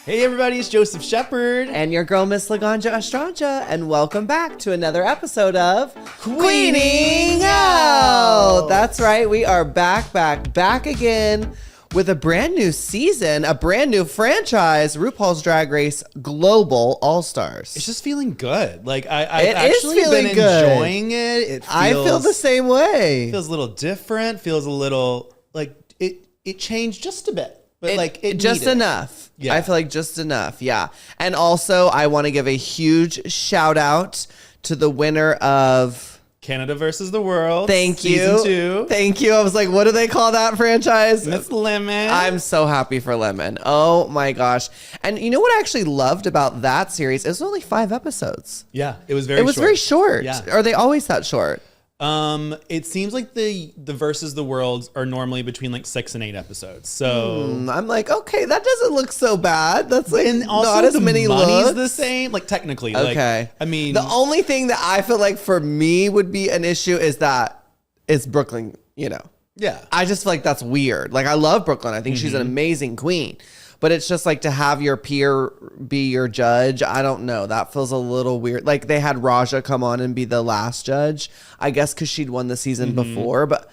Hey everybody, it's Joseph Shepard. And your girl, Miss Laganja Estranja. And welcome back to another episode of Queening Out. That's right, we are back again with a brand new season, a brand new franchise, RuPaul's Drag Race Global All-Stars. It's just feeling good. Like I've It is actually feeling been good. enjoying it. I feel the same way. Feels a little different. Feels a little like it changed just a bit, but it just needed. enough. Yeah. I feel like just enough. Yeah. And also, I want to give a huge shout out to the winner of Canada versus the World. Thank you. Season 2. Thank you. I was like, what do they call that franchise? Miss Lemon. I'm so happy for Lemon. Oh my gosh. And you know what I actually loved about that series? It was only 5 episodes. Yeah, it was very short. very short. Yeah. Are they always that short? It seems like the versus the worlds are normally between like 6 and 8 episodes. So I'm like, okay, that doesn't look so bad. That's like and also not as the many money's looks. the same. Like technically, Okay. Like, I mean, the only thing that I feel like for me would be an issue is that it's Brooklyn, you know. yeah. I just feel like that's weird. Like I love Brooklyn. I think she's an amazing queen. But it's just like to have your peer be your judge. I don't know. That feels a little weird. Like they had Raja come on and be the last judge. I guess because she'd won the season before. But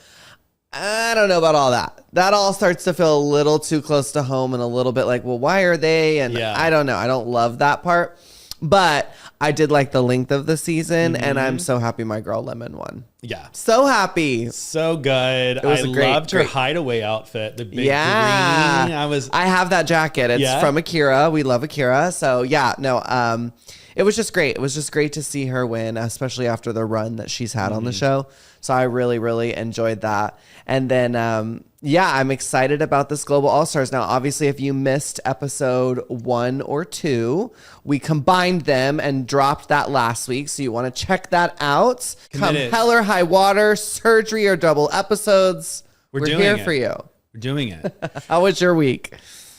I don't know about all that. That all starts to feel a little too close to home and a little bit like, well, why are they? And Yeah. I don't know. I don't love that part. But I did like the length of the season. And I'm so happy my girl Lemon won. Yeah. So happy. So good. was I a great- loved her great- hideaway outfit. The big green. I have that jacket. It's Yeah? from Akira. We love Akira. So yeah, no, it was just great. It was just great to see her win, especially after the run that she's had on the show. So I really, really enjoyed that. And then, yeah, I'm excited about this Global All-Stars. Now, obviously, if you missed episode 1 or 2, we combined them and dropped that last week. So you want to check that out. Committed. Come hell or high water, surgery or double episodes. We're doing here it. for you. We're doing it. How was your week?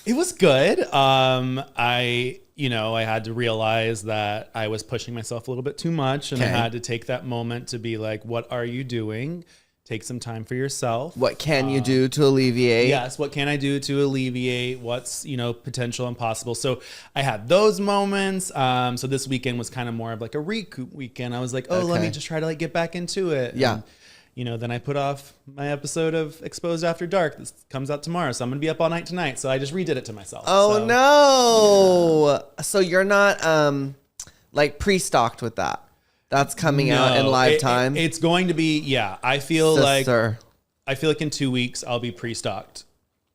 It was good. I had to realize that I was pushing myself a little bit too much, and I Okay. had to take that moment to be like, what are you doing? Take some time for yourself. What can you do to alleviate? Yes, what can I do to alleviate what's, potential and possible? So I had those moments. So this weekend was kind of more of like a recoup weekend. I was like, let me Okay. just try to like get back into it. Yeah. And, then I put off my episode of Exposed After Dark. This comes out tomorrow, so I'm going to be up all night tonight. So I just redid it to myself. Oh, So, no. Yeah. So you're not like pre-stocked with that. That's coming out in live time. It's going to be, yeah. I feel Sister. like in 2 weeks I'll be pre-stocked.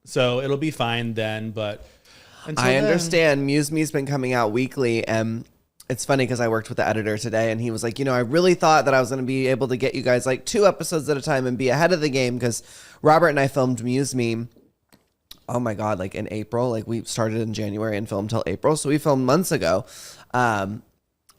So it'll be fine then, but until I then- understand. Muse Me's been coming out weekly, and it's funny because I worked with the editor today, and he was like, I really thought that I was going to be able to get you guys like 2 episodes at a time and be ahead of the game, because Robert and I filmed Muse Me, oh my God, like in April. Like we started in January and filmed till April, so we filmed months ago.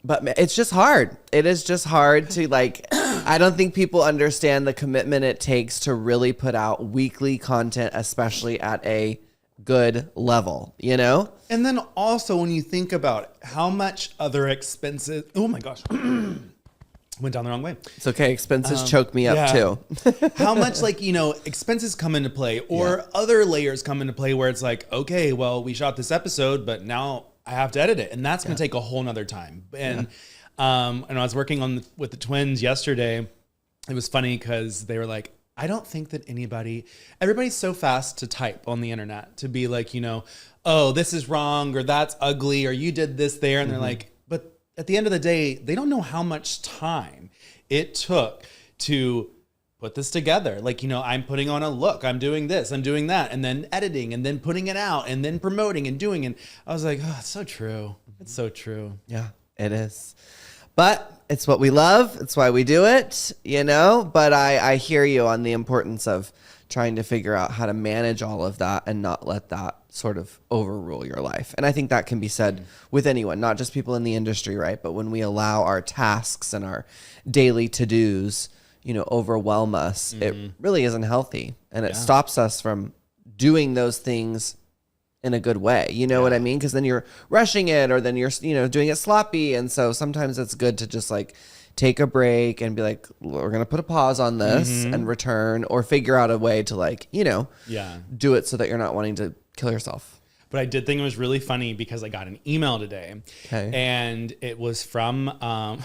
But it's just hard. It is just hard to like, I don't think people understand the commitment it takes to really put out weekly content, especially at a good level, And then also when you think about how much other expenses, oh my gosh, went down the wrong way. It's okay. Expenses choke me up too. How much expenses come into play or other layers come into play where it's like, okay, well, we shot this episode, but now I have to edit it. And that's going to take a whole nother time. And, and I was working with the twins yesterday. It was funny because they were like, I don't think that everybody's so fast to type on the internet to be like, oh, this is wrong or that's ugly or you did this there. And they're like, but at the end of the day, they don't know how much time it took to put this together. Like, I'm putting on a look, I'm doing this, I'm doing that, and then editing and then putting it out and then promoting and doing. And I was like, oh, it's so true. It's so true. Yeah, it is. But it's what we love. It's why we do it, But I hear you on the importance of trying to figure out how to manage all of that and not let that sort of overrule your life. And I think that can be said with anyone, not just people in the industry, right? But when we allow our tasks and our daily to-dos, overwhelm us, it really isn't healthy. And it stops us from doing those things in a good way. You know what I mean? Because then you're rushing it, or then you're, doing it sloppy. And so sometimes it's good to just like take a break and be like, we're going to put a pause on this and return, or figure out a way to like, do it so that you're not wanting to kill yourself. But I did think it was really funny because I got an email today. Okay. And it was from a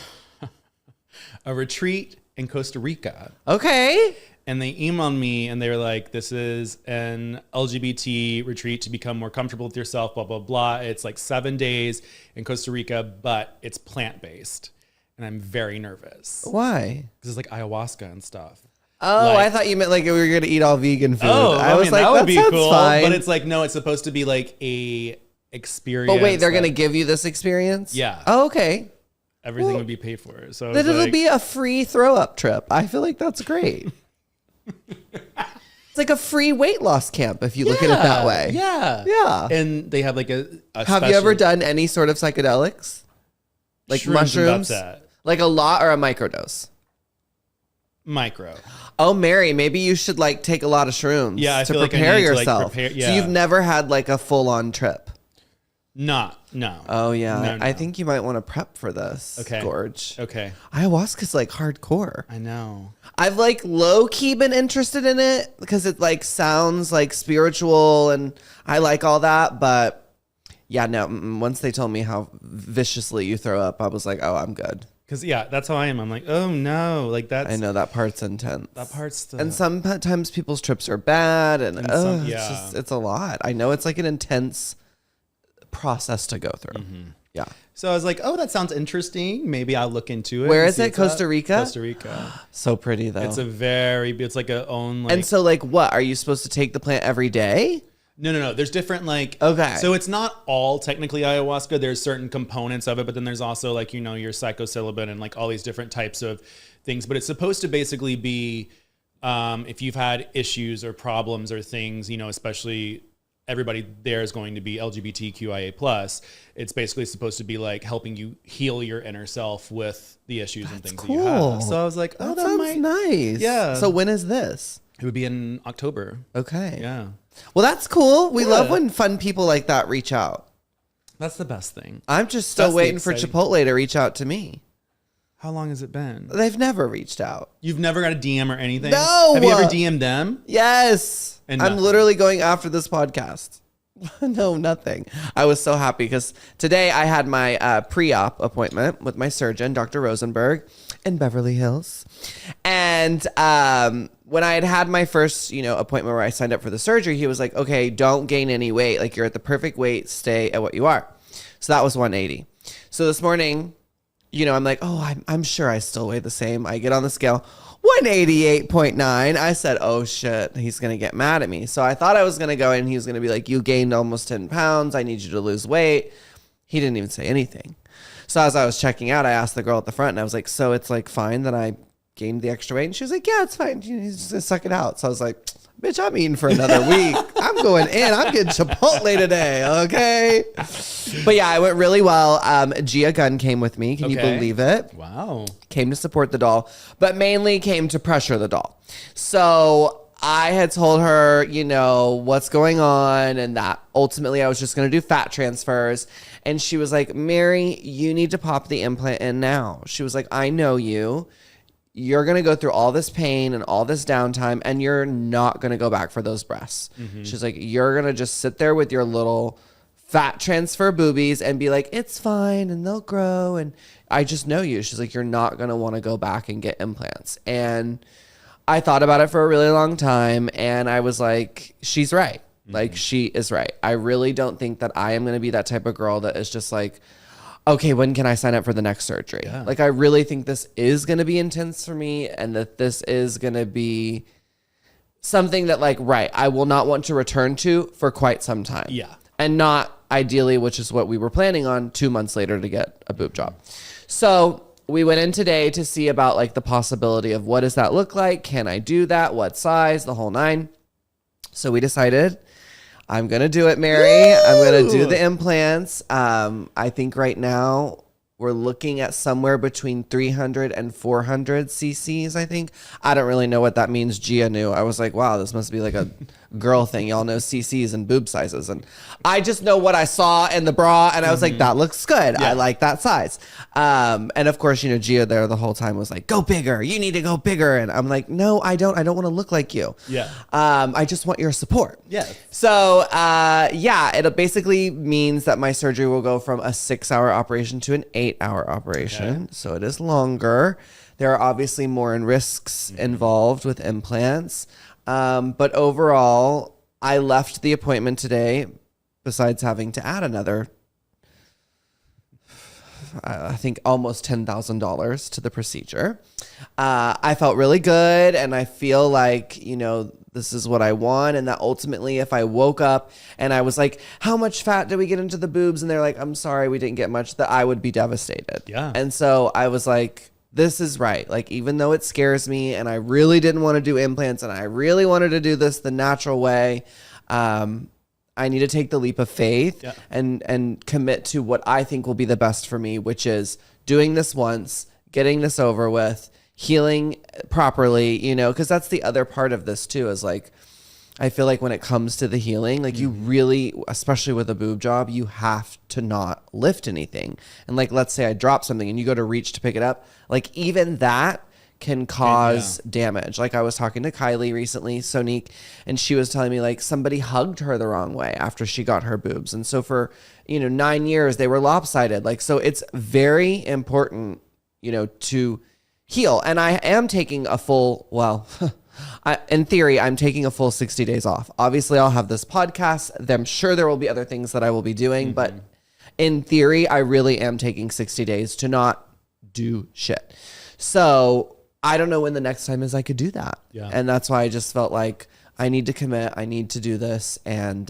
retreat in Costa Rica. Okay. And they emailed me and they were like, this is an LGBT retreat to become more comfortable with yourself, blah, blah, blah. It's like 7 days in Costa Rica, but it's plant-based. And I'm very nervous. Why? Because it's like ayahuasca and stuff. Oh, Like- I thought you meant like we were going to eat all vegan food. Oh, I was mean, like, that would be sounds cool. fine. But it's like, no, it's supposed to be like a experience. But wait, they're going to that give you this experience? Yeah. Oh, okay. everything would be paid for. So I Then was it'll like, be a free throw up trip. I feel like that's great. It's like a free weight loss camp if you look at it that way. Yeah. Yeah. And they have like a Have you ever done any sort of psychedelics? Like Shrooms and mushrooms? that's it. Like a lot or a microdose? Micro? Oh, Mary, maybe you should like take a lot of shrooms Yeah, I to feel like I prepare need to, like, yourself. prepare- So yeah. you've never had like a full on trip. No. Oh yeah. No. I think you might want to prep for this. Okay. Gorge. Okay. Ayahuasca's like hardcore. I know. I've like low key been interested in it because it like sounds like spiritual and I like all that. But yeah, no, once they told me how viciously you throw up, I was like, oh, I'm good. Because yeah, that's how I am. I'm like, oh no, like that's I know that part's intense. that part's the And sometimes people's trips are bad and, some- it's yeah. just, it's a lot. I know it's like an intense process to go through. Mm-hmm. Yeah. So I was like, oh, that sounds interesting. Maybe I'll look into it. Where and is see it? what's up. Costa Rica? Costa Rica. So pretty though. It's like a own like. And so like what? Are you supposed to take the plant every day? No. There's different like. Okay. So it's not all technically ayahuasca. There's certain components of it, but then there's also like, you know, your psilocybin and like all these different types of things. But it's supposed to basically be, if you've had issues or problems or things, you know, especially everybody there is going to be LGBTQIA+. It's basically supposed to be like helping you heal your inner self with the issues and things that you have. So I was like, oh, That sounds nice. Yeah. So when is this? It would be in October. Okay. Yeah. Well, that's cool. We Yeah. love when fun people like that reach out. That's the best thing. I'm just still That's the waiting for exciting- Chipotle to reach out to me. How long has it been? They've never reached out. You've never got a DM or anything? No. Have you ever DM'd them? Yes. And I'm nothing. literally going after this podcast. No, nothing. I was so happy because today I had my pre-op appointment with my surgeon, Dr. Rosenberg, in Beverly Hills. And when I had my first, appointment where I signed up for the surgery, he was like, okay, don't gain any weight. Like, you're at the perfect weight. Stay at what you are. So that was 180. So this morning, I'm like, oh, I'm sure I still weigh the same. I get on the scale, 188.9. I said, oh shit, he's going to get mad at me. So I thought I was going to go in and he was going to be like, you gained almost 10 pounds. I need you to lose weight. He didn't even say anything. So as I was checking out, I asked the girl at the front and I was like, so it's like fine that I gained the extra weight? And she was like, yeah, it's fine. You just gonna suck it out. So I was like, bitch, I'm eating for another week. I'm going in. I'm getting Chipotle today. Okay. But yeah, it went really well. Gia Gunn came with me. Can you Okay. believe it? Wow. Came to support the doll, but mainly came to pressure the doll. So I had told her, what's going on and that ultimately I was just going to do fat transfers. And she was like, Mary, you need to pop the implant in now. She was like, I know you. You're going to go through all this pain and all this downtime and you're not going to go back for those breasts. Mm-hmm. She's like, you're going to just sit there with your little fat transfer boobies and be like, it's fine and they'll grow. And I just know you. She's like, you're not going to want to go back and get implants. And I thought about it for a really long time and I was like, she's right. Mm-hmm. Like, she is right. I really don't think that I am going to be that type of girl that is just like, okay, when can I sign up for the next surgery? Yeah. Like, I really think this is going to be intense for me and that this is going to be something that, like, right, I will not want to return to for quite some time. Yeah. And not ideally, which is what we were planning on, 2 months later to get a boob job. So we went in today to see about, like, the possibility of what does that look like? Can I do that? What size? The whole nine. So we decided, I'm going to do it, Mary. Woo! I'm going to do the implants. I think right now we're looking at somewhere between 300 and 400 cc's, I think. I don't really know what that means. Gia knew. I was like, wow, this must be like a girl thing. Y'all know CCs and boob sizes. And I just know what I saw in the bra. And I was like, that looks good. I like that size. And of course, you know, Gia there the whole time was like, go bigger. You need to go bigger. And I'm like, no, I don't want to look like you. Yeah. I just want your support. Yeah. So, it basically means that my surgery will go from a 6-hour operation to an 8-hour operation. Okay. So it is longer. There are obviously more risks involved with implants. But overall, I left the appointment today, besides having to add another, I think almost $10,000 to the procedure. I felt really good, and I feel like, you know, this is what I want. And that ultimately, if I woke up and I was like, how much fat did we get into the boobs? And they're like, I'm sorry, we didn't get much, that I would be devastated. Yeah. And so I was like, this is right. Like, even though it scares me and I really didn't want to do implants and I really wanted to do this the natural way, I need to take the leap of faith and commit to what I think will be the best for me, which is doing this once, getting this over with, healing properly, you know, because that's the other part of this too, is like, I feel like when it comes to the healing, like you really, especially with a boob job, you have to not lift anything. And like, let's say I drop something and you go to reach to pick it up, like even that can cause damage. Like I was talking to Kylie recently, Sonique, and she was telling me like somebody hugged her the wrong way after she got her boobs. And so for, 9 years, they were lopsided. Like, so it's very important, to heal. And I am taking a full, in theory, I'm taking a full 60 days off. Obviously, I'll have this podcast. I'm sure there will be other things that I will be doing, but in theory, I really am taking 60 days to not do shit. So I don't know when the next time is I could do that. Yeah. And that's why I just felt like I need to commit. I need to do this. And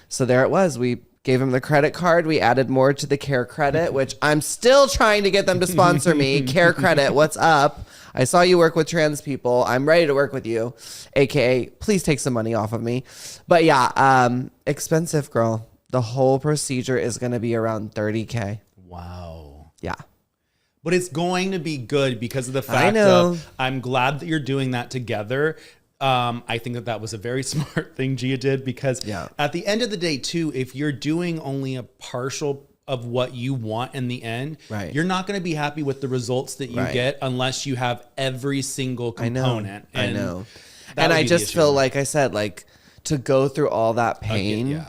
so there it was. We gave him the credit card. We added more to the Care Credit, which I'm still trying to get them to sponsor me. Care Credit, what's up? I saw you work with trans people. I'm ready to work with you. AKA, please take some money off of me. But yeah, expensive, girl. The whole procedure is going to be around $30K. Wow. Yeah. But it's going to be good because of the fact that I'm glad that you're doing that together. I think that was a very smart thing Gia did, because at the end of the day too, if you're doing only a partial of what you want in the end, you're not going to be happy with the results that you get unless you have every single component. I know. And I just feel like I said, like, to go through all that pain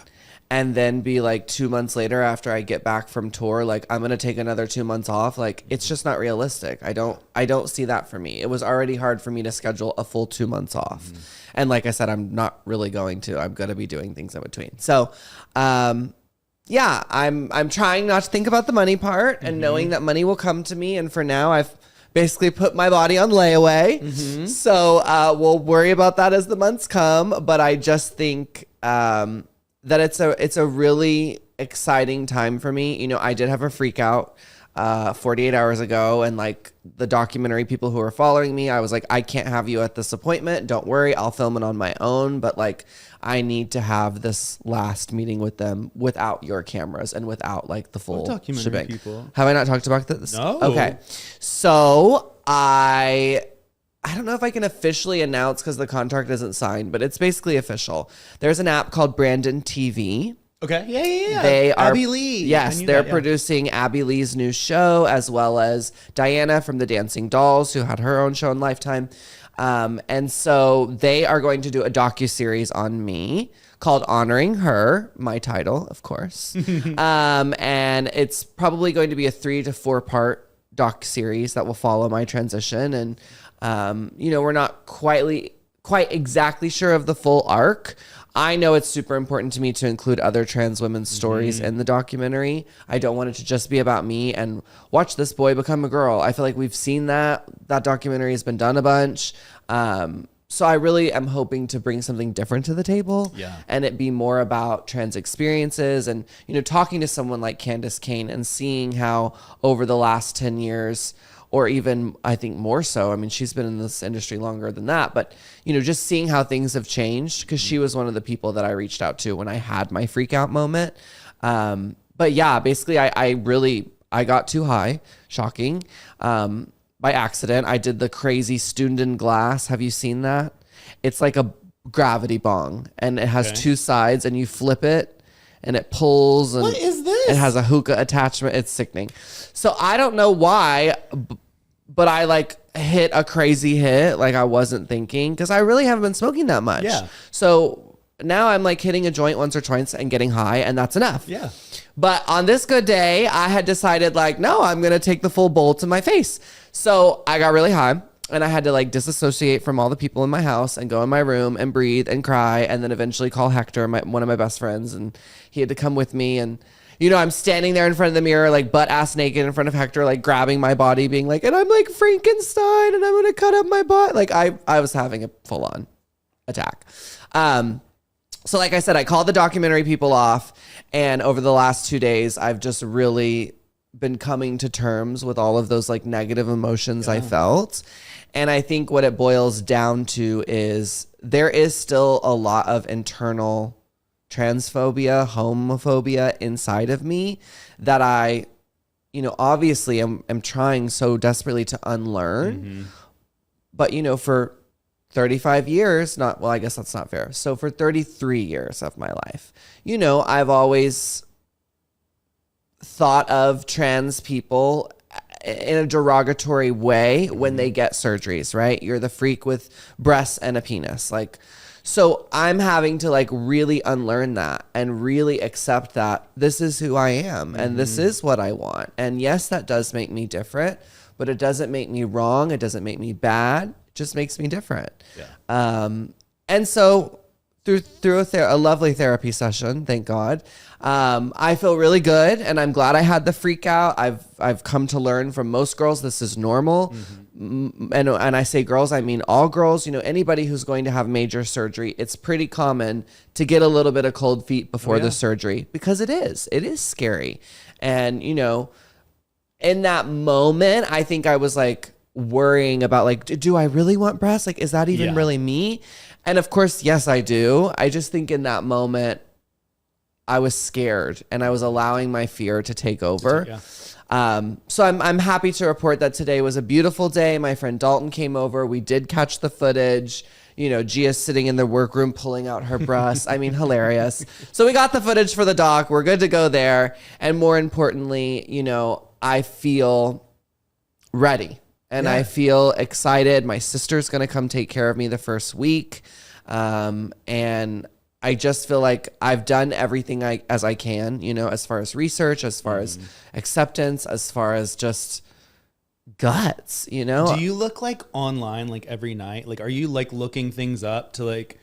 and then be like 2 months later after I get back from tour, like I'm going to take another 2 months off. Like, it's just not realistic. I don't see that for me. It was already hard for me to schedule a full 2 months off. And like I said, I'm not really going to. I'm going to be doing things in between. So, yeah, I'm trying not to think about the money part and knowing that money will come to me. And for now, I've basically put my body on layaway. So we'll worry about that as the months come. But I just think that it's a really exciting time for me. I did have a freak out 48 hours ago, and like the documentary people who are following me, I was like, I can't have you at this appointment. Don't worry, I'll film it on my own. But like, I need to have this last meeting with them without your cameras and without like the full shebang. People. Have I not talked about this? No. Okay. So I don't know if I can officially announce because the contract isn't signed, but it's basically official. There's an app called Brandon TV. Okay. Yeah. They are Abby Lee. Yes, they're producing Abby Lee's new show, as well as Diana from the Dancing Dolls, who had her own show in Lifetime. And so they are going to do a docuseries on me called Honoring Her, my title, of course. And it's probably going to be a 3 to 4 part doc series that will follow my transition. And, we're not quite exactly sure of the full arc. I know it's super important to me to include other trans women's stories in the documentary. I don't want it to just be about me and watch this boy become a girl. I feel like we've seen that. That documentary has been done a bunch. So I really am hoping to bring something different to the table and it be more about trans experiences and, talking to someone like Candace Kane and seeing how over the last 10 years, or even I think more so. I mean, she's been in this industry longer than that, but just seeing how things have changed, because she was one of the people that I reached out to when I had my freak out moment. But yeah, basically I got too high, shocking, by accident. I did the crazy Stunden glass. Have you seen that? It's like a gravity bong, and it has Okay. 2 sides, and you flip it and it pulls, and What is this? it has a hookah attachment. It's sickening. So I don't know why, but I like hit a crazy hit like I wasn't thinking, because I really haven't been smoking that much. Yeah. So now I'm like hitting a joint once or twice and getting high, and that's enough. Yeah. But on this good day, I had decided like, no, I'm going to take the full bowl to my face. So I got really high, and I had to like disassociate from all the people in my house and go in my room and breathe and cry, and then eventually call Hector, one of my best friends, and he had to come with me. And you know, I'm standing there in front of the mirror, like butt ass naked in front of Hector, like grabbing my body, being like, and I'm like Frankenstein, and I'm gonna cut up my butt. Like I was having a full on attack. So like I said, I called the documentary people off, and over the last 2 days, I've just really been coming to terms with all of those like negative emotions I felt. And I think what it boils down to is there is still a lot of internal transphobia, homophobia inside of me that I, you know, obviously am trying so desperately to unlearn. But, you know, for 35 years, I guess that's not fair. So for 33 years of my life, you know, I've always thought of trans people in a derogatory way when they get surgeries, right? You're the freak with breasts and a penis. Like, so I'm having to like really unlearn that and really accept that this is who I am and this is what I want. And yes, that does make me different, but it doesn't make me wrong. It doesn't make me bad. It just makes me different. Yeah. And so through a lovely therapy session, thank God, I feel really good, and I'm glad I had the freak out. I've come to learn from most girls this is normal. And I say girls, I mean all girls. You know, anybody who's going to have major surgery, it's pretty common to get a little bit of cold feet before the surgery, because it is scary. And you know, in that moment, I think I was like worrying about like, do I really want breasts? Like, is that even really me? And of course, yes, I do. I just think in that moment, I was scared, and I was allowing my fear to take over. So I'm happy to report that today was a beautiful day. My friend Dalton came over. We did catch the footage. You know, Gia's sitting in the workroom pulling out her breasts. I mean, hilarious. So we got the footage for the doc. We're good to go there. And more importantly, you know, I feel ready. And I feel excited. My sister's going to come take care of me the first week. And I just feel like I've done everything as I can, you know, as far as research, as far as acceptance, as far as just guts, you know? Do you look like online like every night? Like, are you like looking things up to like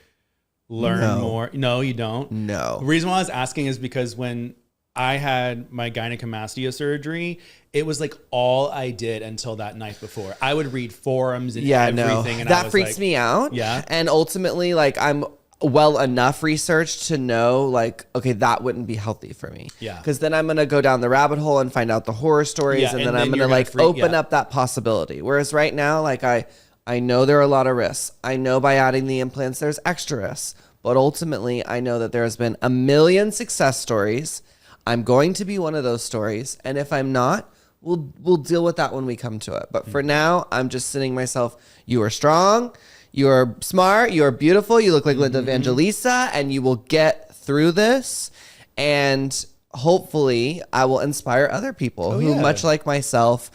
learn more? No, you don't? No. The reason why I was asking is because when I had my gynecomastia surgery, it was like all I did until that night before. I would read forums and everything. And that freaks me out. Yeah. And ultimately, like, I'm well enough research to know, like, okay, that wouldn't be healthy for me. Yeah. Because then I'm going to go down the rabbit hole and find out the horror stories. And then I'm going to like open up that possibility. Whereas right now, like, I know there are a lot of risks. I know by adding the implants, there's extra risks. But ultimately, I know that there has been a million success stories. I'm going to be one of those stories. And if I'm not, we'll deal with that when we come to it. But for now, I'm just saying myself, you are strong, you are smart, you are beautiful, you look like Linda Evangelista, and you will get through this. And hopefully I will inspire other people who, much like myself,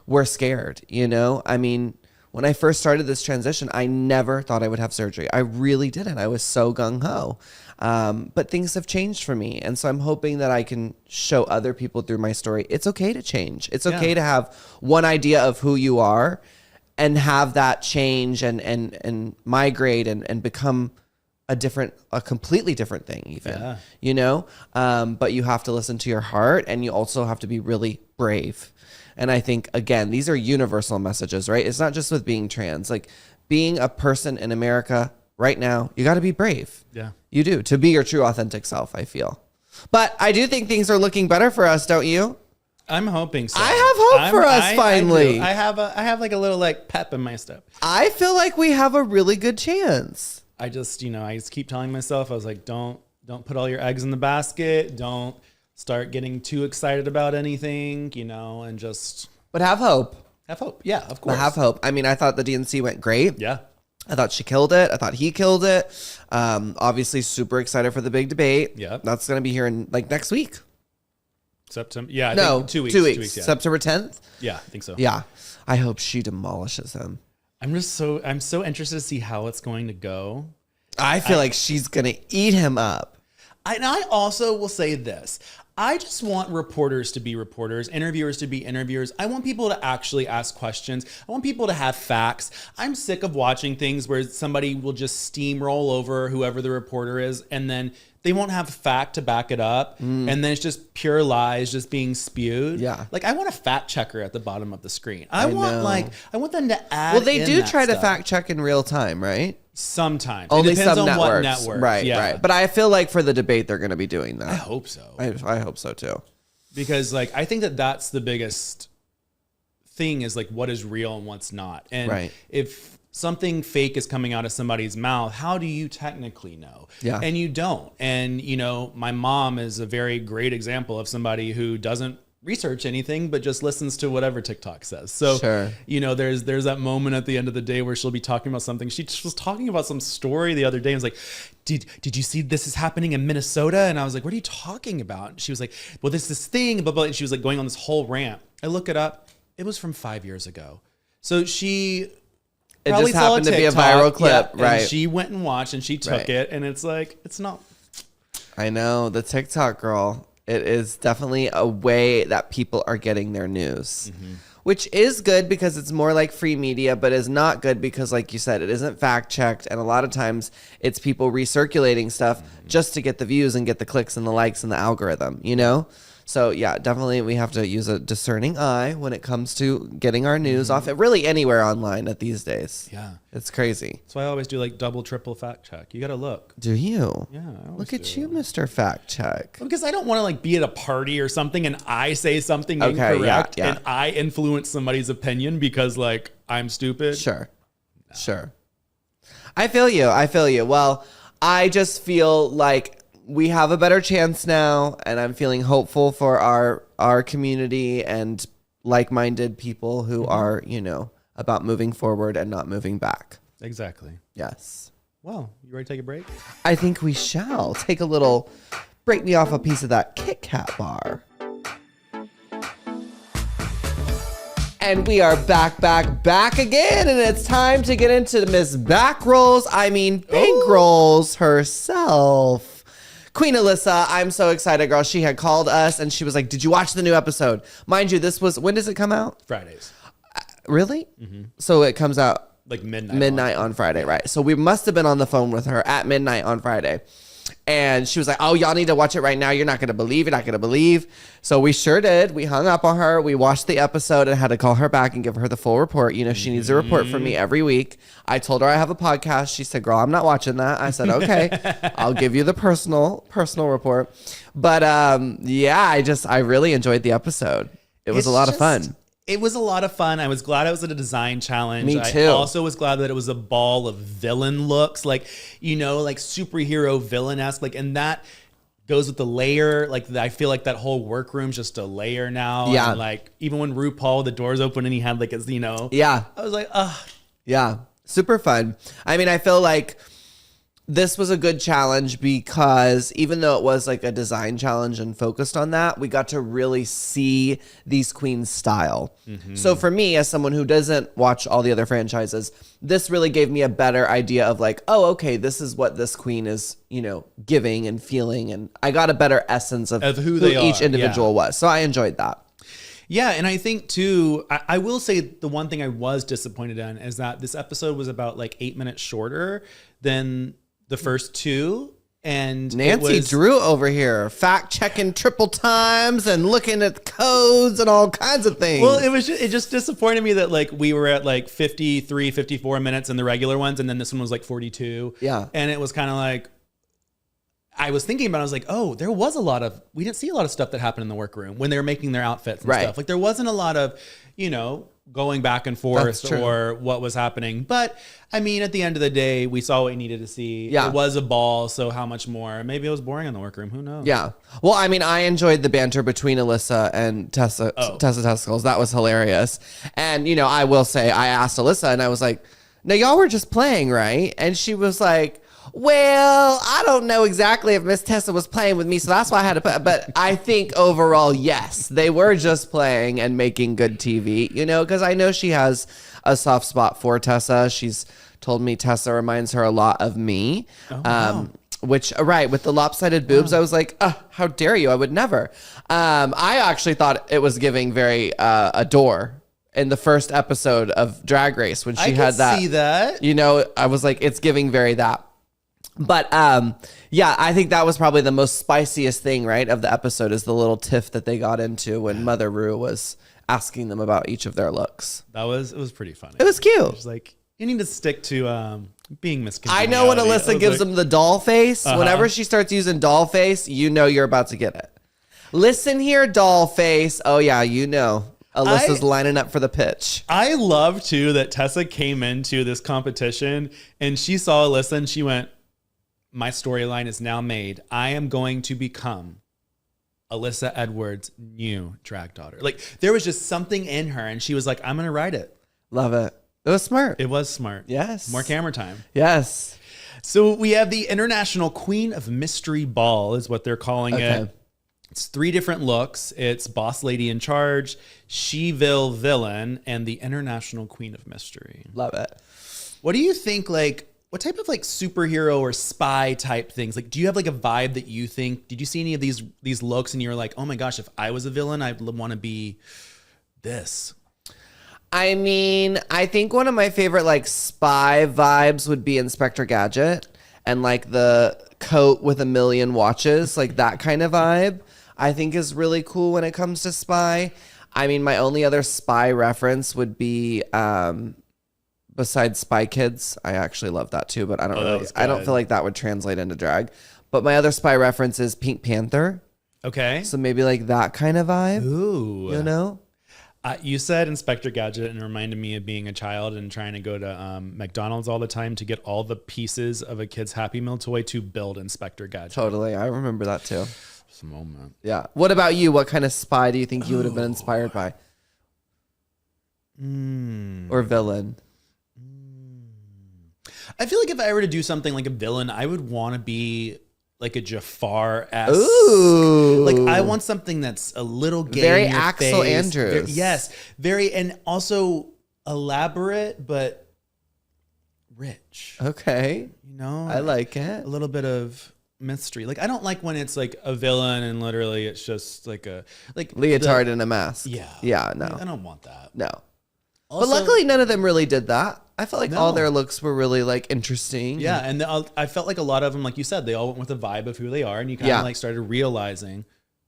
were scared. You know, I mean, when I first started this transition, I never thought I would have surgery. I really didn't. I was so gung-ho. But things have changed for me. And so I'm hoping that I can show other people through my story, it's okay to change. It's okay to have one idea of who you are and have that change and migrate and become a completely different thing even, you know? But you have to listen to your heart, and you also have to be really brave. And I think, again, these are universal messages, right? It's not just with being trans, like being a person in America right now, you got to be brave. Yeah, you do, to be your true authentic self, I feel. But I do think things are looking better for us, don't you? I'm hoping so. I have hope for us finally. I have like a little like pep in my step. I feel like we have a really good chance. I just keep telling myself, I was like, don't put all your eggs in the basket. Don't start getting too excited about anything, you know, and just. But have hope. Have hope. Yeah, of course. But have hope. I mean, I thought the DNC went great. Yeah. I thought she killed it. I thought he killed it. Obviously, super excited for the big debate. Yeah. That's going to be here in like next week. September. Yeah. I No, think 2 weeks. 2 weeks. 2 weeks, yeah. September 10th. Yeah, I think so. Yeah. I hope she demolishes him. I'm so interested to see how it's going to go. I feel like she's going to eat him up. And I also will say this. I just want reporters to be reporters, interviewers to be interviewers. I want people to actually ask questions. I want people to have facts. I'm sick of watching things where somebody will just steamroll over whoever the reporter is, and then they won't have fact to back it up. And then it's just pure lies just being spewed. Yeah. Like, I want a fact checker at the bottom of the screen. I want them to add. Well, they in do that try to stuff. fact check in real time, right? Sometimes. Only it depends some on networks. what network. Right, Yeah. right. But I feel like for the debate, they're going to be doing that. I hope so. I hope so too. Because like I think that that's the biggest thing is like what is real and what's not. And Right. if something fake is coming out of somebody's mouth, how do you technically know? Yeah. And you don't. And you know, my mom is a very great example of somebody who doesn't research anything but just listens to whatever TikTok says. So Sure. you know, there's that moment at the end of the day where she'll be talking about something. She just was talking about some story the other day and was like, did you see this is happening in Minnesota? And I was like, what are you talking about? And she was like, well, there's this thing, blah, blah. And she was like going on this whole rant. I look it up. It was from 5 years ago. So she It probably just saw happened to be a TikTok, viral clip, and right? she went and watched and she took Right. it. And it's like, it's not. I know, the TikTok girl. It is definitely a way that people are getting their news, which is good because it's more like free media, but is not good because, like you said, it isn't fact checked. And a lot of times it's people recirculating stuff just to get the views and get the clicks and the likes and the algorithm, you know? So yeah, definitely we have to use a discerning eye when it comes to getting our news off it really anywhere online at these days. Yeah. It's crazy. That's why I always do like double, triple fact check. You got to look. Do you? Yeah. I always Look at do. you, Mr. Fact Check. Because I don't want to like be at a party or something and I say something Okay, yeah, incorrect yeah. and I influence somebody's opinion because like I'm stupid. Sure. Sure. I feel you. I feel you. Well, I just feel like we have a better chance now, and I'm feeling hopeful for our community and like-minded people who are, you know, about moving forward and not moving back. Exactly. Yes. Well, you ready to take a break? I think we shall take a little break me off a piece of that Kit Kat bar. And we are back again, and it's time to get into Miss Bankrolls herself. Queen Alyssa, I'm so excited, girl. She had called us, and she was like, did you watch the new episode? Mind you, this was, when does it come out? Fridays. Really? So it comes out Like midnight. midnight on Friday, right? So we must have been on the phone with her at midnight on Friday. And she was like, oh, y'all need to watch it right now. You're not going to believe. You're not going to believe. So we sure did. We hung up on her. We watched the episode and had to call her back and give her the full report. You know, she needs a report from me every week. I told her I have a podcast. She said, girl, I'm not watching that. I said, okay, I'll give you the personal report. But yeah, I really enjoyed the episode. It was a lot of fun. It was a lot of fun. I was glad it was at a design challenge. Me too. I also was glad that it was a ball of villain looks, like, you know, like superhero villain-esque, like, and that goes with the layer. Like, I feel like that whole workroom's just a layer now. Yeah. And like, even when RuPaul, the doors open and he had like his, you know. Yeah. I was like, ugh. Yeah. Super fun. I mean, I feel like this was a good challenge because even though it was like a design challenge and focused on that, we got to really see these queens' style. So for me, as someone who doesn't watch all the other franchises, this really gave me a better idea of like, oh, okay, this is what this queen is, you know, giving and feeling. And I got a better essence of who they each are, individual was. So I enjoyed that. Yeah, and I think too, I will say the one thing I was disappointed in is that this episode was about like 8 minutes shorter than the first two. And Nancy Drew over here, fact checking triple times and looking at codes and all kinds of things. Well, it just disappointed me that like we were at like 53, 54 minutes in the regular ones, and then this one was like 42. Yeah. And it was kind of like, I was thinking about it, I was like, oh, we didn't see a lot of stuff that happened in the workroom when they were making their outfits and stuff. Like there wasn't a lot of, you know, going back and forth or what was happening. But I mean, at the end of the day, we saw what we needed to see. Yeah. It was a ball, so how much more? Maybe it was boring in the workroom. Who knows? Yeah. Well, I mean, I enjoyed the banter between Alyssa and Tessa Testicles. That was hilarious. And, you know, I will say, I asked Alyssa and I was like, no, y'all were just playing, right? And she was like, well, I don't know exactly if Miss Tessa was playing with me, so that's why I had to put, but I think overall, yes, they were just playing and making good TV, you know, because I know she has a soft spot for Tessa. She's told me Tessa reminds her a lot of me. Oh, wow. Which, right, with the lopsided boobs, I was like, how dare you? I would never. I actually thought it was giving very Adore in the first episode of Drag Race when she had that. I see that. You know, I was like, it's giving very that. But yeah, I think that was probably the most spiciest thing, right, of the episode is the little tiff that they got into when Mother Rue was asking them about each of their looks. It was pretty funny. It was cute. It was like, you need to stick to being miscongeniality. I know when Alyssa gives them the doll face. Whenever she starts using doll face, you know you're about to get it. Listen here, doll face. Oh, yeah, you know. Alyssa's lining up for the pitch. I love, too, that Tessa came into this competition and she saw Alyssa and she went, my storyline is now made. I am going to become Alyssa Edwards' new drag daughter. Like, there was just something in her and she was like, I'm going to write it. Love it. It was smart. It was smart. Yes. More camera time. Yes. So we have the International Queen of Mystery Ball is what they're calling it. It's 3 different looks. It's Boss Lady in Charge, She-Ville Villain, and the International Queen of Mystery. Love it. What do you think, like, what type of like superhero or spy type things? Like, do you have like a vibe that you think, did you see any of these looks and you were like, oh my gosh, if I was a villain, I'd want to be this? I mean, I think one of my favorite like spy vibes would be Inspector Gadget and like the coat with a million watches, like that kind of vibe I think is really cool when it comes to spy. I mean, my only other spy reference would be besides Spy Kids. I actually love that too, but I don't feel like that would translate into drag. But my other spy reference is Pink Panther. Okay. So maybe like that kind of vibe. Ooh. You know? You said Inspector Gadget and it reminded me of being a child and trying to go to McDonald's all the time to get all the pieces of a kid's Happy Meal toy to build Inspector Gadget. Totally. I remember that too. It's a moment. Yeah. What about you? What kind of spy do you think you would have been inspired by? Or villain? I feel like if I were to do something like a villain, I would want to be like a Jafar-esque. Ooh. Like I want something that's a little gay. Very in your Axel face. Andrews. Yes. Very, and also elaborate, but rich. Okay. You know? I like it. A little bit of mystery. Like I don't like when it's like a villain and literally it's just like a leotard and a mask. Yeah. Yeah, no. I don't want that. No. Also, but luckily none of them really did that. I felt like all their looks were really like interesting. Yeah, and I felt like a lot of them, like you said, they all went with a vibe of who they are, and you kind of like started realizing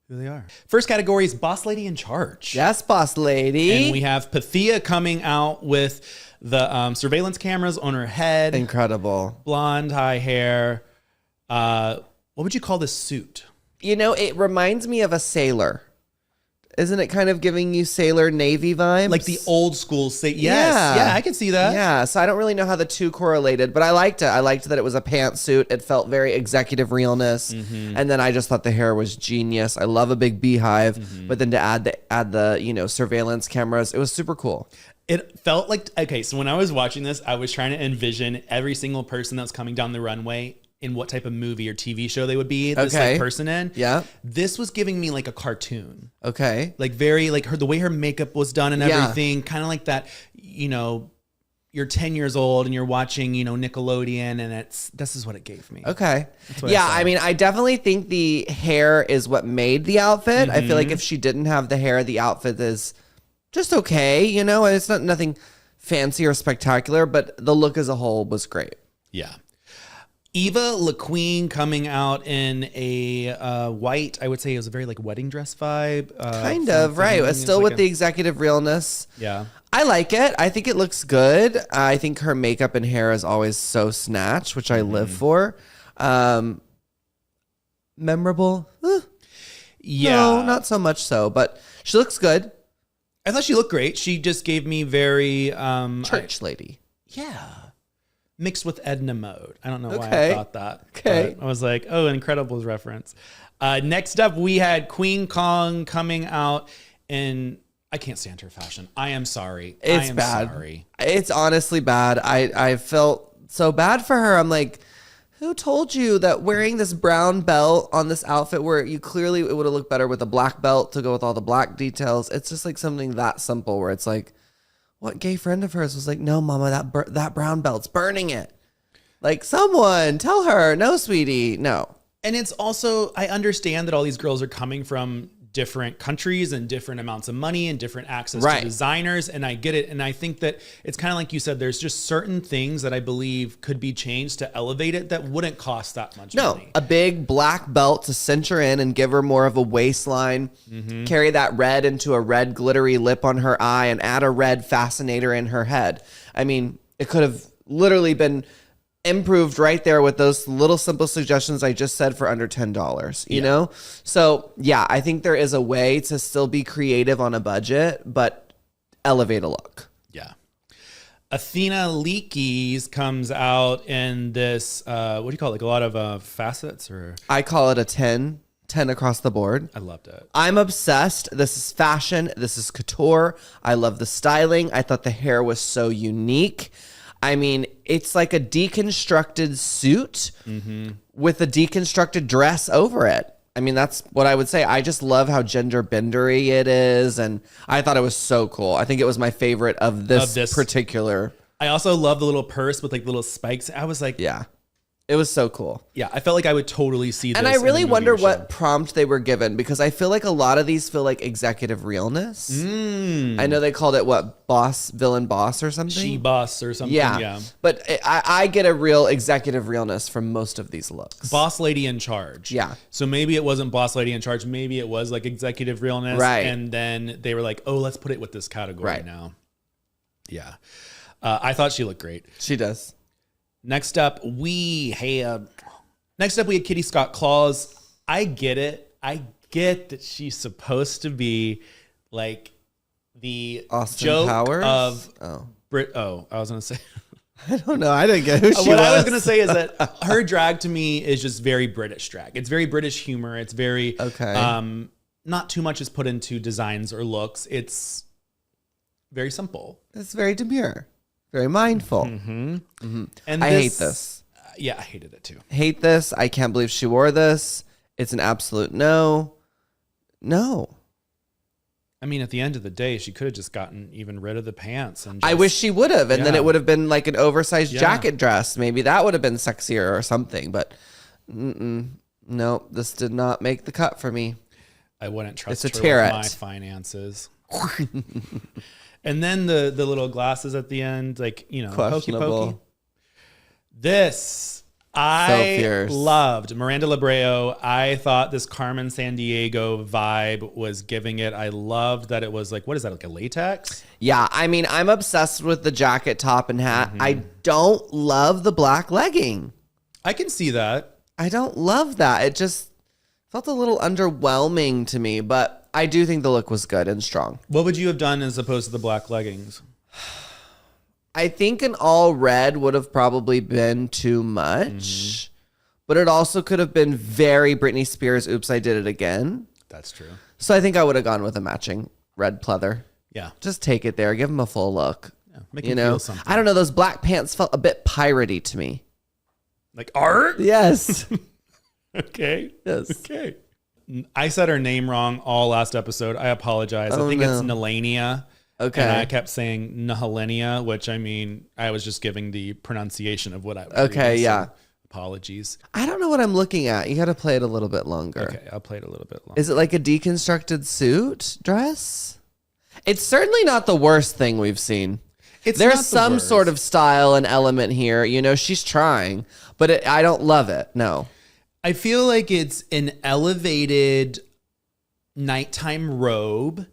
who they are. First category is Boss Lady in Charge. Yes, Boss Lady. And we have Pythia coming out with the surveillance cameras on her head. Incredible. Blonde, high hair. What would you call this suit? You know, it reminds me of a sailor. Isn't it kind of giving you Sailor Navy vibes? Like the old school Yes. Yeah, I can see that. Yeah, so I don't really know how the two correlated, but I liked it. I liked that it was a pantsuit. It felt very executive realness. Mm-hmm. And then I just thought the hair was genius. I love a big beehive, but then to add the surveillance cameras, it was super cool. It felt like, okay, so when I was watching this, I was trying to envision every single person that's coming down the runway in what type of movie or TV show they would be this like person in. Yeah. This was giving me like a cartoon. Okay. Like very like the way her makeup was done and everything, kind of like that, you know, you're 10 years old and you're watching, you know, Nickelodeon and this is what it gave me. Okay. Yeah, I mean, I definitely think the hair is what made the outfit. I feel like if she didn't have the hair, the outfit is just okay, you know? It's not nothing fancy or spectacular, but the look as a whole was great. Yeah. Eva LaQueen coming out in a white, I would say it was a very like wedding dress vibe. Kind of, right. It's still with the executive realness. Yeah. I like it. I think it looks good. I think her makeup and hair is always so snatched, which I live for. Memorable? Yeah. No, not so much so, but she looks good. I thought she looked great. She just gave me very... church lady. Yeah. Mixed with Edna Mode. I don't know why I thought that. Okay. I was like, oh, Incredibles reference. Next up, we had Queen Kong coming out in I can't stand her fashion. I am sorry. It's I am bad. sorry. It's honestly bad. I felt so bad for her. I'm like, who told you that wearing this brown belt on this outfit where you clearly it would have looked better with a black belt to go with all the black details? It's just like something that simple where it's like, what gay friend of hers was like, no, mama, that brown belt's burning it. Like, someone tell her, no, sweetie, no. And it's also, I understand that all these girls are coming from different countries and different amounts of money and different access to designers. And I get it. And I think that it's kind of like you said, there's just certain things that I believe could be changed to elevate it that wouldn't cost that much money. A big black belt to cinch her in and give her more of a waistline, carry that red into a red glittery lip on her eye and add a red fascinator in her head. I mean, it could have literally been improved right there with those little simple suggestions I just said for under $10, you know? So yeah, I think there is a way to still be creative on a budget, but elevate a look. Yeah. Athena Leakey's comes out in this, what do you call it? Like a lot of facets or? I call it a 10 across the board. I loved it. I'm obsessed. This is fashion. This is couture. I love the styling. I thought the hair was so unique. I mean, it's like a deconstructed suit with a deconstructed dress over it. I mean, that's what I would say. I just love how gender bendery it is. And I thought it was so cool. I think it was my favorite of this particular. I also love the little purse with like little spikes. I was like, yeah. It was so cool. Yeah, I felt like I would totally see this. And I really wonder what prompt they were given because I feel like a lot of these feel like executive realness. I know they called it what? Villain boss or something? She boss or something. Yeah. But I get a real executive realness from most of these looks. Boss lady in charge. Yeah. So maybe it wasn't boss lady in charge. Maybe it was like executive realness. Right. And then they were like, oh, let's put it with this category now. Yeah. I thought she looked great. She does. Next up, we had Kitty Scott Claus. I get it. I get that she's supposed to be like the Austin joke Powers? of Brit. Oh, I was gonna say. I don't know. I didn't get who she was. What I was gonna say is that her drag to me is just very British drag. It's very British humor. It's very not too much is put into designs or looks. It's very simple. It's very demure. Very mindful. And I hate this. Yeah, I hated it too. Hate this. I can't believe she wore this. It's an absolute no. No. I mean, at the end of the day, she could have just gotten even rid of the pants. And I wish she would have. And then it would have been like an oversized jacket dress. Maybe that would have been sexier or something. But no, this did not make the cut for me. I wouldn't trust it's a her with my finances. And then the little glasses at the end, like, you know, hokey pokey. This, I loved. Miranda Lebreo, I thought this Carmen Sandiego vibe was giving it. I loved that it was like, what is that, like a latex? Yeah, I mean, I'm obsessed with the jacket, top, and hat. I don't love the black legging. I can see that. I don't love that. It just felt a little underwhelming to me, but I do think the look was good and strong. What would you have done as opposed to the black leggings? I think an all red would have probably been too much, but it also could have been very Britney Spears, oops, I did it again. That's true. So I think I would have gone with a matching red pleather. Yeah. Just take it there. Give him a full look. Yeah, make him feel something. I don't know. Those black pants felt a bit piratey to me. Like art? Yes. Okay. Yes. Okay. I said her name wrong all last episode. I apologize. I think it's Nelania. Okay. And I kept saying Nahalenia, which I mean, I was just giving the pronunciation of what I was Okay, reading, yeah. So apologies. I don't know what I'm looking at. You got to play it a little bit longer. Okay, I'll play it a little bit longer. Is it like a deconstructed suit dress? It's certainly not the worst thing we've seen. There's some sort of style and element here. You know, she's trying, but I don't love it. No. I feel like it's an elevated nighttime robe.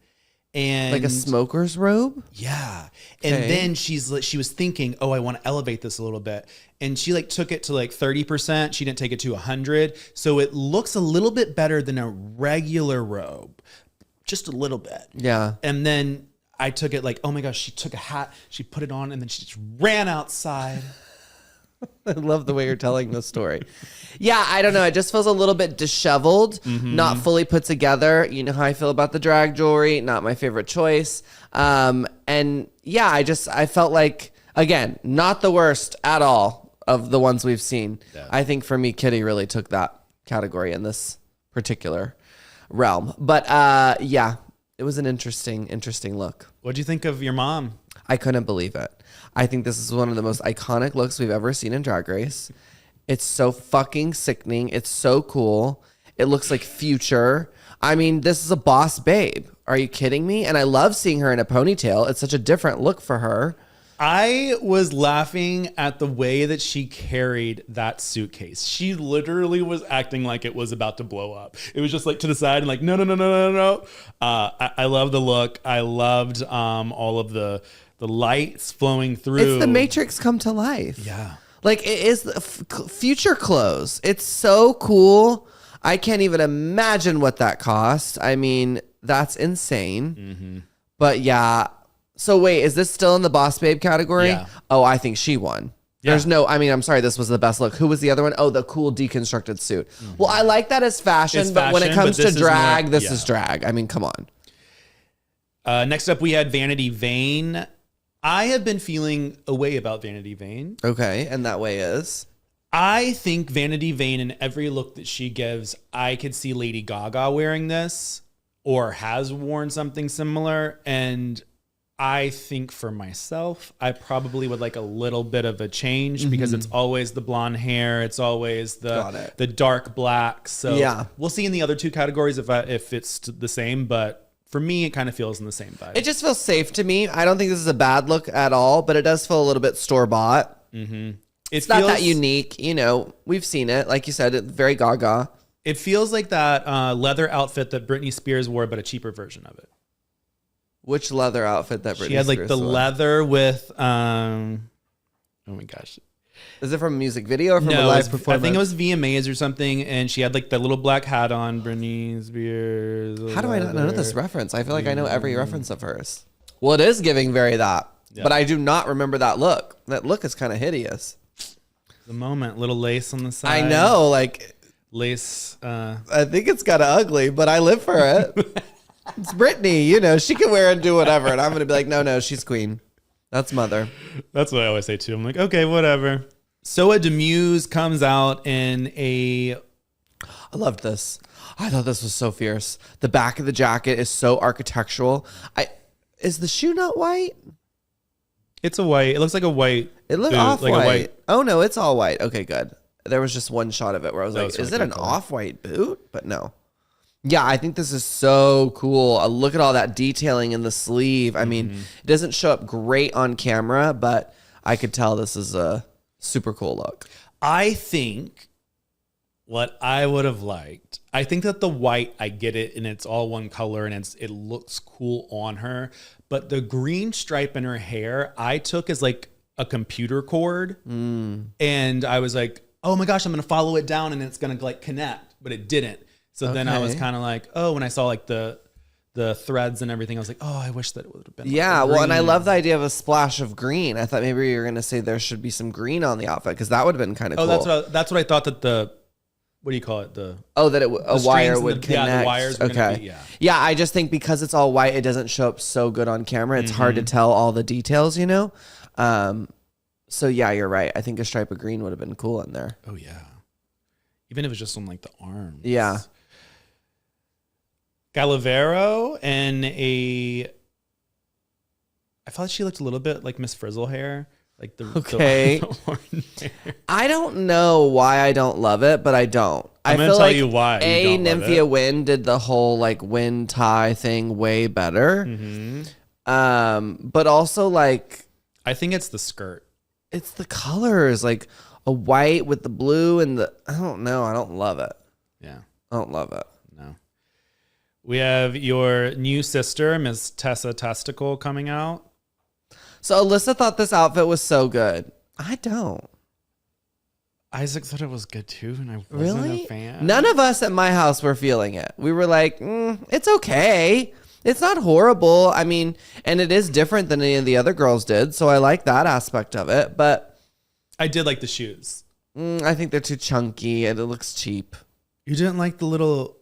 And like a smoker's robe? Yeah. And then she was thinking, oh, I want to elevate this a little bit. And she like took it to like 30%. She didn't take it to 100. So it looks a little bit better than a regular robe. Just a little bit. Yeah. And then I took it like, oh my gosh, she took a hat, she put it on, and then she just ran outside. I love the way you're telling this story. Yeah, I don't know. It just feels a little bit disheveled, not fully put together. You know how I feel about the drag jewelry. Not my favorite choice. And yeah, I felt like, again, not the worst at all of the ones we've seen. Yeah. I think for me, Kitty really took that category in this particular realm. But yeah, it was an interesting look. What'd you think of your mom? I couldn't believe it. I think this is one of the most iconic looks we've ever seen in Drag Race. It's so fucking sickening. It's so cool. It looks like Future. I mean, this is a boss babe. Are you kidding me? And I love seeing her in a ponytail. It's such a different look for her. I was laughing at the way that she carried that suitcase. She literally was acting like it was about to blow up. It was just like to the side and like, no. I love the look. I loved all of the lights flowing through. It's the Matrix come to life. Yeah. Like it is the Future clothes. It's so cool. I can't even imagine what that cost. I mean, that's insane. Mm-hmm. But yeah. So wait, is this still in the Boss Babe category? Yeah. Oh, I think she won. Yeah. I'm sorry, this was the best look. Who was the other one? Oh, the cool deconstructed suit. Mm-hmm. Well, I like that as fashion, but when it comes to drag, this is drag. I mean, come on. Next up, we had Vanity Vane. I have been feeling a way about Vanity Vane. Okay, and that way is? I think Vanity Vane, in every look that she gives, I could see Lady Gaga wearing this or has worn something similar. And I think for myself, I probably would like a little bit of a change because it's always the blonde hair. It's always the dark black. So yeah, we'll see in the other two categories if it's the same, but for me, it kind of feels in the same vibe. It just feels safe to me. I don't think this is a bad look at all, but it does feel a little bit store-bought. Mm-hmm. It's not that unique. You know, we've seen it. Like you said, it's very Gaga. It feels like that leather outfit that Britney Spears wore, but a cheaper version of it. Which leather outfit that Britney Spears wore? She had like the leather with, oh my gosh. Is it from a music video or from a live performance? I think it was VMAs or something, and she had like that little black hat on, Britney Spears. How do I not know this reference? I feel like I know every reference of hers. Well, it is giving very that, but I do not remember that look. That look is kind of hideous. The moment, little lace on the side. I know, like lace. I think it's kind of ugly, but I live for it. It's Britney, you know, she can wear and do whatever, and I'm gonna be like, no, she's queen. That's mother. That's what I always say too. I'm like, okay, whatever. Soa Demuse comes out in a... I loved this. I thought this was so fierce. The back of the jacket is so architectural. Is the shoe not white? It's a white. It looks like a white. It looked off-white. Like a white. Oh, no, it's all white. Okay, good. There was just one shot of it where I was like, is it an off-white boot? But no. Yeah, I think this is so cool. Look at all that detailing in the sleeve. I mean, it doesn't show up great on camera, but I could tell this is a super cool look. I think what I would have liked, I think that the white, I get it, and it's all one color, and it looks cool on her. But the green stripe in her hair, I took as like a computer cord. And I was like, oh my gosh, I'm going to follow it down, and it's going to like connect. But it didn't. So then I was kind of like, oh, when I saw like the threads and everything, I was like, oh, I wish that it would have been. Yeah, well, and I love the idea of a splash of green. I thought maybe you were going to say there should be some green on the outfit because that would have been kind of cool. That's what I thought that what do you call it? A wire would connect. Yeah, the wires were going to be, Yeah, I just think because it's all white, it doesn't show up so good on camera. It's hard to tell all the details, you know? So yeah, you're right. I think a stripe of green would have been cool in there. Oh, yeah. Even if it was just on like the arms. Yeah. Galavero and I felt she looked a little bit like Miss Frizzle hair. Like the the I don't know why I don't love it, but I don't. I'm going to tell you why. Nymphia Wynn did the whole like wind tie thing way better. But also like I think it's the skirt. It's the colors, like a white with the blue and I don't know. I don't love it. Yeah. I don't love it. No. We have your new sister, Miss Tessa Testicle, coming out. So Alyssa thought this outfit was so good. I don't. Isaac thought it was good too, and I wasn't a fan. None of us at my house were feeling it. We were like, it's okay. It's not horrible. I mean, and it is different than any of the other girls did, so I like that aspect of it. But I did like the shoes. I think they're too chunky and it looks cheap. You didn't like the little...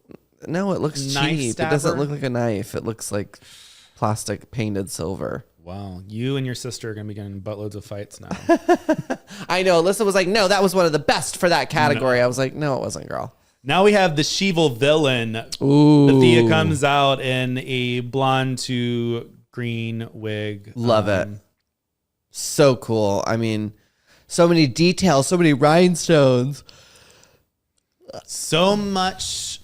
No, it looks cheap. Stabber? It doesn't look like a knife. It looks like plastic painted silver. Wow. You and your sister are going to be getting buttloads of fights now. I know. Alyssa was like, no, that was one of the best for that category. No. I was like, no, it wasn't, girl. Now we have the She-Evil villain. Ooh. Thea comes out in a blonde to green wig. Love it. So cool. I mean, so many details, so many rhinestones. So much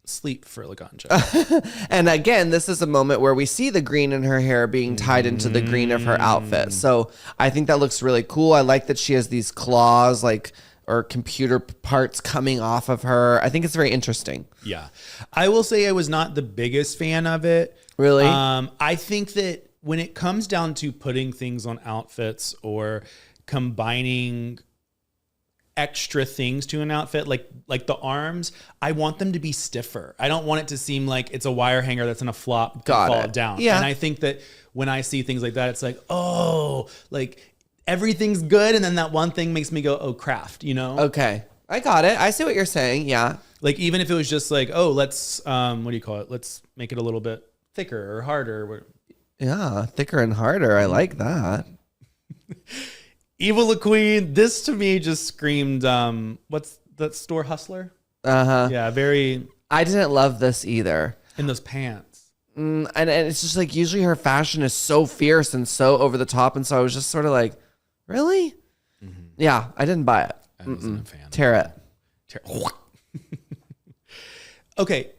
sleep for Laganja. And again, this is a moment where we see the green in her hair being tied into the green of her outfit. So I think that looks really cool. I like that she has these claws, like, or computer parts coming off of her. I think it's very interesting. Yeah. I will say I was not the biggest fan of it. Really? I think that when it comes down to putting things on outfits or combining extra things to an outfit, like the arms, I want them to be stiffer. I don't want it to seem like it's a wire hanger that's gonna flop and fall down. Yeah. And I think that when I see things like that, it's like, oh, like everything's good, and then that one thing makes me go, oh, craft, you know? Okay. I got it. I see what you're saying. Yeah. Like even if it was just like, oh, let's what do you call it? Let's make it a little bit thicker or harder. Yeah, thicker and harder. I like that. Evil the Queen. This to me just screamed, what's that store, Hustler? Uh-huh. Yeah, very. I didn't love this either. In those pants. And it's just like usually her fashion is so fierce and so over the top. And so I was just sort of like, really? Mm-hmm. Yeah, I didn't buy it. I wasn't a fan. Tear it. Okay.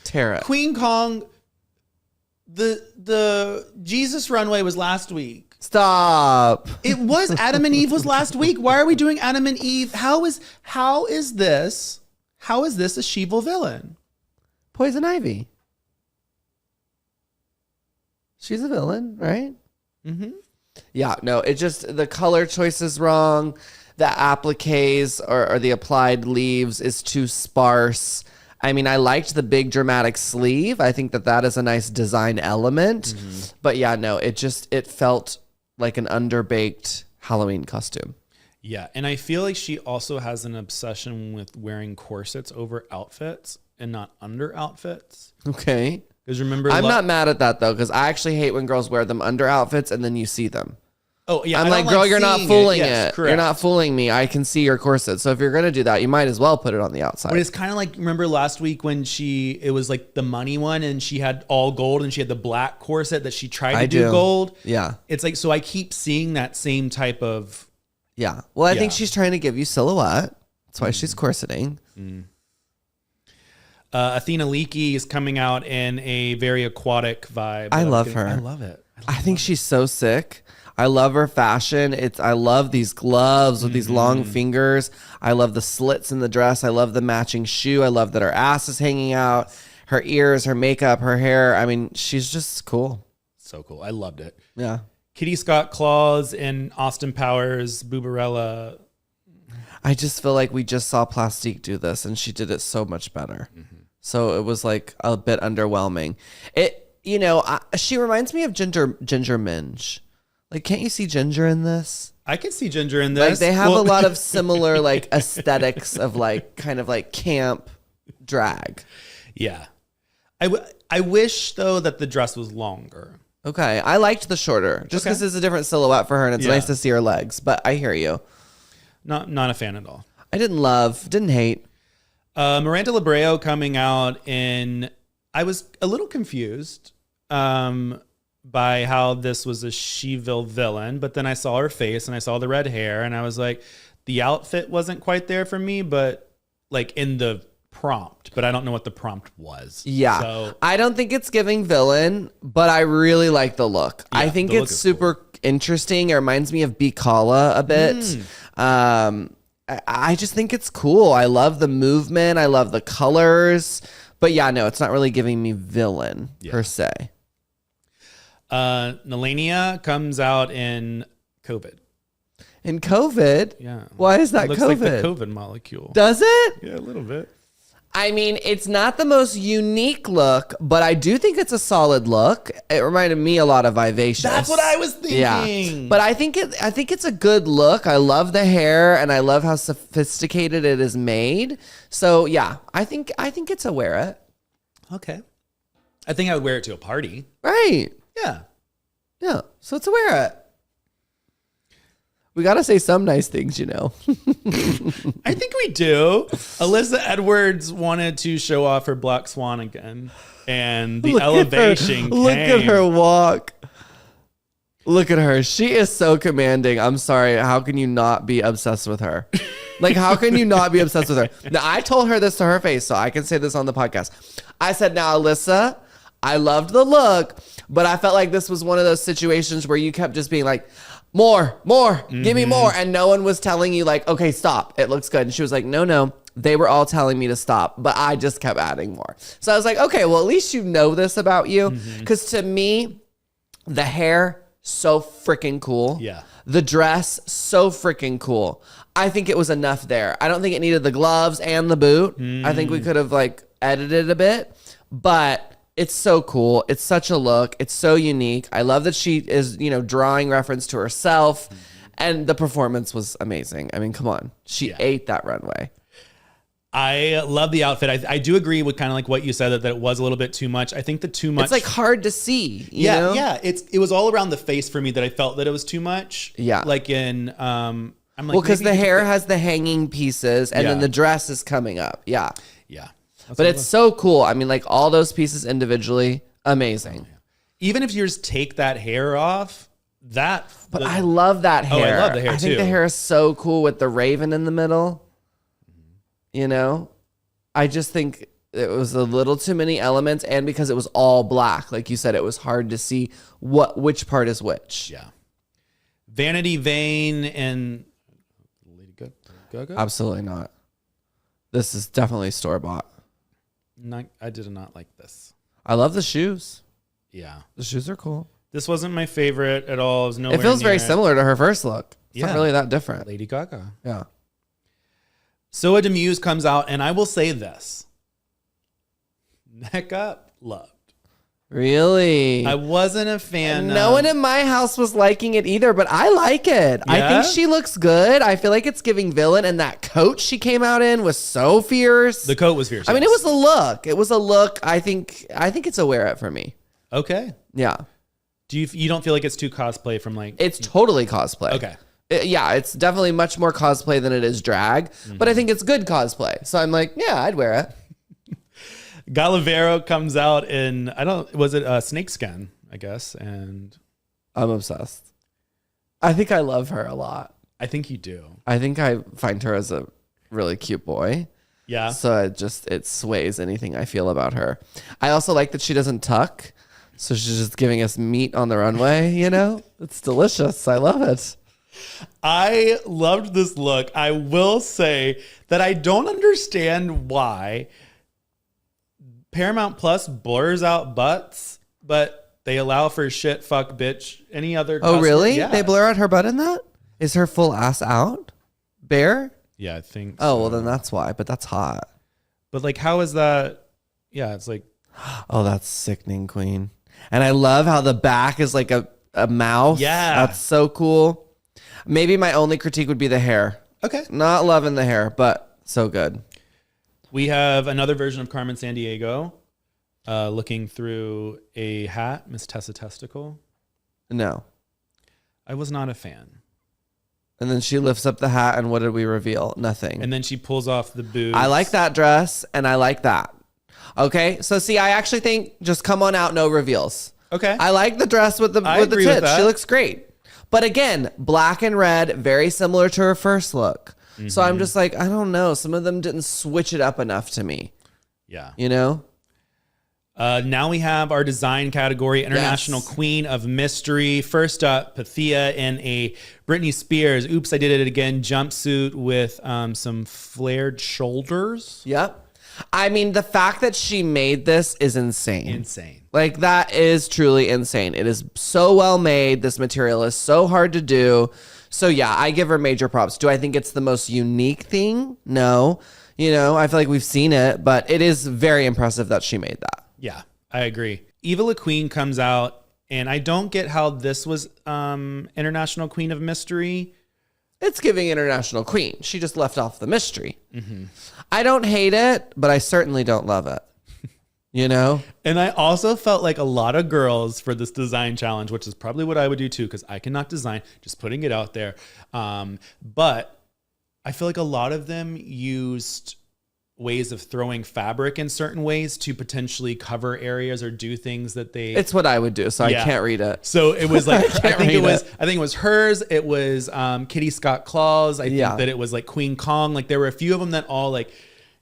Tear it. Queen Kong. The Jesus runway was last week. Stop. It was Adam and Eve was last week. Why are we doing Adam and Eve? How is this a She-Evil villain? Poison Ivy. She's a villain, right? Mm-hmm. Yeah, no, it just, the color choice is wrong. The appliques or the applied leaves is too sparse. I mean, I liked the big dramatic sleeve. I think that is a nice design element. Mm-hmm. But yeah, no, it felt like an underbaked Halloween costume. Yeah, and I feel like she also has an obsession with wearing corsets over outfits and not under outfits. Okay. Because remember, I'm not mad at that though, because I actually hate when girls wear them under outfits and then you see them. Oh yeah, I'm like, girl, you're not fooling it. You're not fooling me. I can see your corset. So if you're gonna do that, you might as well put it on the outside. But it's kind of like, remember last week when it was like the money one, and she had all gold, and she had the black corset that she tried to do gold. Yeah, it's like, so I keep seeing that same type of. Yeah. Well, I think she's trying to give you silhouette. That's why she's corseting. Athena Leakey is coming out in a very aquatic vibe. I love her. I love it. I think she's so sick. I love her fashion. I love these gloves with these long fingers. I love the slits in the dress. I love the matching shoe. I love that her ass is hanging out, her ears, her makeup, her hair. I mean, she's just cool. So cool. I loved it. Yeah. Kitty Scott Claus and Austin Powers, Boobarella. I just feel like we just saw Plastique do this, and she did it so much better. Mm-hmm. So it was like a bit underwhelming. She reminds me of Ginger Minge. Like, can't you see Ginger in this? I can see Ginger in this. Like, they have a lot of similar, like, aesthetics of, like, kind of, like, camp drag. Yeah. I wish, though, that the dress was longer. Okay. I liked the shorter, just because it's a different silhouette for her, and it's nice to see her legs. But I hear you. Not a fan at all. I didn't hate. Miranda Libreo coming out I was a little confused. By how this was a She-Evil villain, but then I saw her face and I saw the red hair and I was like, the outfit wasn't quite there for me, but like in the prompt, but I don't know what the prompt was. Yeah. So, I don't think it's giving villain, but I really like the look. Yeah, I think it's super interesting. It reminds me of Bikala a bit. I just think it's cool. I love the movement. I love the colors, but yeah, no, it's not really giving me villain per se. Nelania comes out in COVID. In COVID? Yeah. Why is that it looks COVID? Like the COVID molecule. Does it? Yeah, a little bit. I mean, it's not the most unique look, but I do think it's a solid look. It reminded me a lot of Vivacious. That's what I was thinking. Yeah. But I think it's a good look. I love the hair and I love how sophisticated it is made. So yeah, I think it's a wear it. Okay. I think I would wear it to a party. Right. Yeah. Yeah. So it's a wear it. We got to say some nice things, you know. I think we do. Alyssa Edwards wanted to show off her Black Swan again. And the elevation came. Look at her walk. Look at her. She is so commanding. I'm sorry. How can you not be obsessed with her? Like, how can you not be obsessed with her? Now, I told her this to her face, so I can say this on the podcast. I said, now, Alyssa, I loved the look, but I felt like this was one of those situations where you kept just being like, more, give me more. And no one was telling you like, okay, stop. It looks good. And she was like, no. They were all telling me to stop, but I just kept adding more. So I was like, okay, well, at least you know this about you. Because to me, the hair, so freaking cool. Yeah. The dress, so freaking cool. I think it was enough there. I don't think it needed the gloves and the boot. I think we could have like edited a bit, but it's so cool. It's such a look. It's so unique. I love that she is, drawing reference to herself, and the performance was amazing. I mean, come on. She ate that runway. I love the outfit. I do agree with kind of like what you said that it was a little bit too much. I think the too much. It's like hard to see. You know? Yeah. It was all around the face for me that I felt that it was too much. Yeah. Like in, I'm like, well, because the hair has the hanging pieces, and then the dress is coming up. Yeah. Yeah. But it's so cool. I mean, like all those pieces individually, amazing. Even if you just take that hair off, But I love that hair. Oh, I love the hair I think too. the hair is so cool with the raven in the middle. I just think it was a little too many elements, and because it was all black, like you said, it was hard to see which part is which. Yeah. Vanity Vane and Lady Gaga? Absolutely not. This is definitely store-bought. I did not like this. I love the shoes. Yeah. The shoes are cool. This wasn't my favorite at all. It feels very similar to her first look. It's not Yeah. really that different. Lady Gaga. Yeah. Soa Demuse comes out, and I will say this. Neck up, loved. Really? I wasn't a fan. No one in my house was liking it either, but I like it. I Yeah? think she looks good. I feel like it's giving villain, and that coat she came out in was so fierce. The coat was fierce. I mean, yes. it was a look. It was a look. I think it's a wear it for me. Okay. Yeah. Do you don't feel like it's too cosplay from like? It's totally cosplay. Okay. Yeah, it's definitely much more cosplay than it is drag, but I think it's good cosplay. So I'm like, yeah, I'd wear it. Galavero comes out in was it snakeskin, I guess, and I'm obsessed. I think I love her a lot. I think you do. I think I find her as a really cute boy. Yeah. So it sways anything I feel about her. I also like that she doesn't tuck. So she's just giving us meat on the runway, It's delicious. I love it. I loved this look. I will say that I don't understand why Paramount Plus blurs out butts, but they allow for shit, fuck, bitch, any other. Oh, really? Yeah. They blur out her butt in that? Is her full ass out? Bare? Yeah, I think. Oh, so. well, then that's why. But that's hot. But like, how is that? Yeah, it's like. Oh, that's sickening, queen. And I love how the back is like a mouth. Yeah. That's so cool. Maybe my only critique would be the hair. Okay. Not loving the hair, but so good. We have another version of Carmen Sandiego looking through a hat, Miss Tessa Testicle. No. I was not a fan. And then she lifts up the hat, and what did we reveal? Nothing. And then she pulls off the boots. I like that dress, and I like that. Okay? So, see, I actually think just come on out, no reveals. Okay. I like the dress with the agree with tits. that. She looks great. But again, black and red, very similar to her first look. Mm-hmm. So I'm just like, I don't know. Some of them didn't switch it up enough to me. Yeah. Now we have our design category, International Queen of Mystery. First up, Pythia in a Britney Spears, Oops, I Did It Again jumpsuit with some flared shoulders. Yep. I mean, the fact that she made this is insane. Insane. Like, that is truly insane. It is so well made. This material is so hard to do. So, yeah, I give her major props. Do I think it's the most unique thing? No. You know, I feel like we've seen it, but it is very impressive that she made that. Yeah, I agree. Eva La Queen comes out, and I don't get how this was International Queen of Mystery. It's giving International Queen. She just left off the mystery. I don't hate it, but I certainly don't love it. You know? And I also felt like a lot of girls for this design challenge, which is probably what I would do too, because I cannot design, just putting it out there. But I feel like a lot of them used ways of throwing fabric in certain ways to potentially cover areas or do things that they... It's what I would do, so Yeah. I can't read it. So it was like, I think read it was hers. It was Kitty Scott Claus. I think Yeah. that it was like Queen Kong. Like there were a few of them that all like,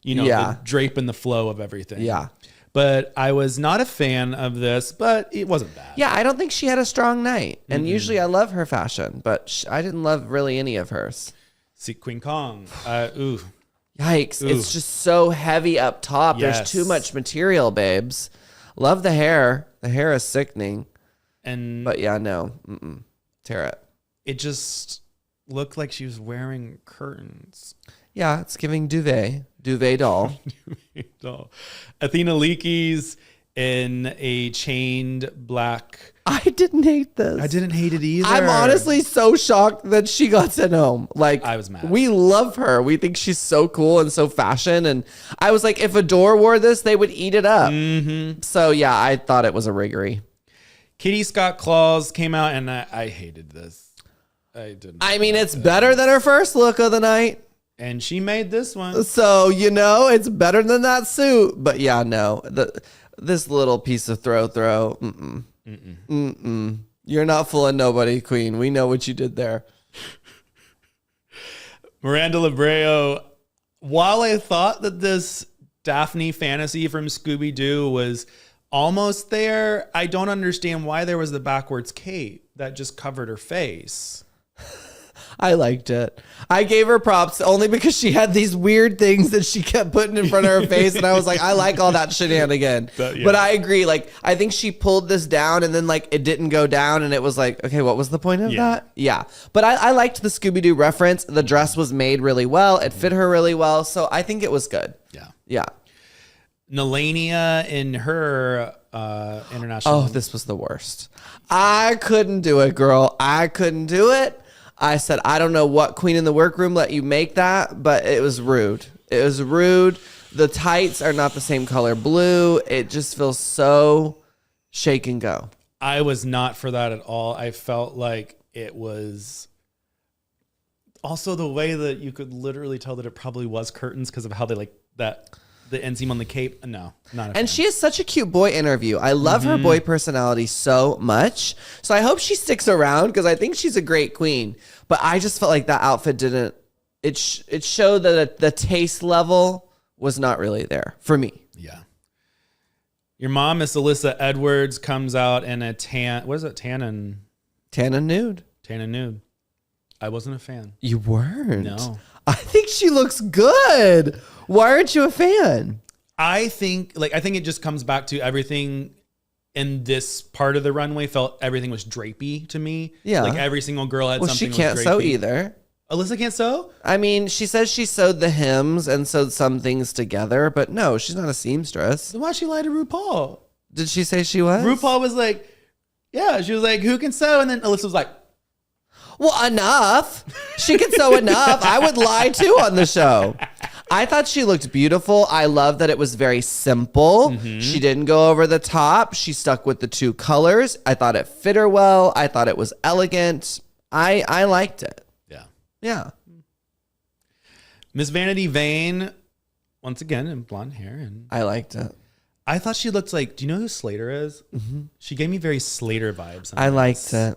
you know, Yeah. the drape and the flow of everything. Yeah. But I was not a fan of this, but it wasn't bad. Yeah, I don't think she had a strong night. And usually I love her fashion, but I didn't love really any of hers. See, Queen Kong. Ooh. Yikes. Ooh. It's just so heavy up top. Yes. There's too much material, babes. Love the hair. The hair is sickening. And But yeah, no. Tear it. it just looked like she was wearing curtains. Yeah, it's giving duvet. Duvet doll. So, Athena Leakey's in a chained black... I didn't hate this. I didn't hate it either. I'm honestly so shocked that she got sent home. Like, I was mad. We love her. We think she's so cool and so fashion. And I was like, if Adore wore this, they would eat it up. So yeah, I thought it was a riggery. Kitty Scott Claus came out, and I hated this. I didn't. I mean, it's better than her first look of the night. And she made this one. So, you know, it's better than that suit. But yeah, no. This little piece of throw. You're not fooling nobody, Queen. We know what you did there. Miranda Libreo, while I thought that this Daphne fantasy from Scooby-Doo was almost there, I don't understand why there was the backwards cape that just covered her face. I liked it. I gave her props only because she had these weird things that she kept putting in front of her face. And I was like, I like all that shenanigan. Yeah. But I agree. Like, I think she pulled this down and then like it didn't go down. And it was like, okay, what was the point of that? Yeah. But I liked the Scooby-Doo reference. The dress was made really well. It fit her really well. So I think it was good. Yeah. Yeah. Nelania in her international... Oh, this was the worst. I couldn't do it, girl. I couldn't do it. I said, I don't know what queen in the workroom let you make that, but it was rude. It was rude. The tights are not the same color blue. It just feels so shake and go. I was not for that at all. I felt like it was also the way that you could literally tell that it probably was curtains because of how they like that the inseam on the cape. No, not a fan. And she is such a cute boy interview. I love her boy personality so much. So I hope she sticks around because I think she's a great queen. But I just felt like that outfit didn't. It showed that the taste level was not really there for me. Yeah. Your mom, Miss Alyssa Edwards, comes out in a tan. What is it? Tan and nude. Tan and nude. I wasn't a fan. You weren't? No. I think she looks good. Why aren't you a fan? I think it just comes back to everything in this part of the runway felt everything was drapey to me. Yeah. Like every single girl had something. She can't was sew drapey. either. Alyssa can't sew? I mean, she says she sewed the hems and sewed some things together, but no, she's not a seamstress. Then why'd she lie to RuPaul? Did she say she was? RuPaul was like, yeah, she was like, who can sew? And then Alyssa was like, well, enough. She can sew enough. I would lie too on the show. I thought she looked beautiful. I love that it was very simple. She didn't go over the top. She stuck with the two colors. I thought it fit her well. I thought it was elegant. I liked it. yeah. Yeah. Miss Vanity Vane, once again, in blonde hair. And I liked it. I thought she looked like, do you know who Slater is? She gave me very Slater vibes. I liked it.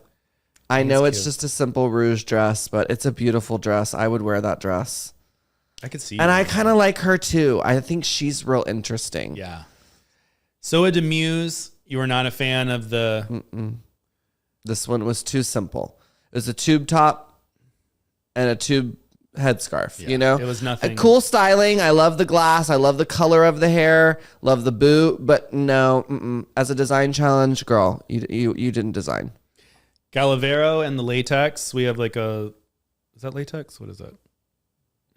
I know it's cute. just a simple rouge dress, but it's a beautiful dress. I would wear that dress. I could see And that. I kind of like her too. I think she's real interesting. Yeah. Soa Demuse, you were not a fan of the... This one was too simple. It was a tube top and a tube headscarf, Yeah, you know? it was nothing. A cool styling. I love the glass. I love the color of the hair. Love the boot. But no, as a design challenge, girl, you didn't design. Galavero and the latex. We have like a... Is that latex? What is that?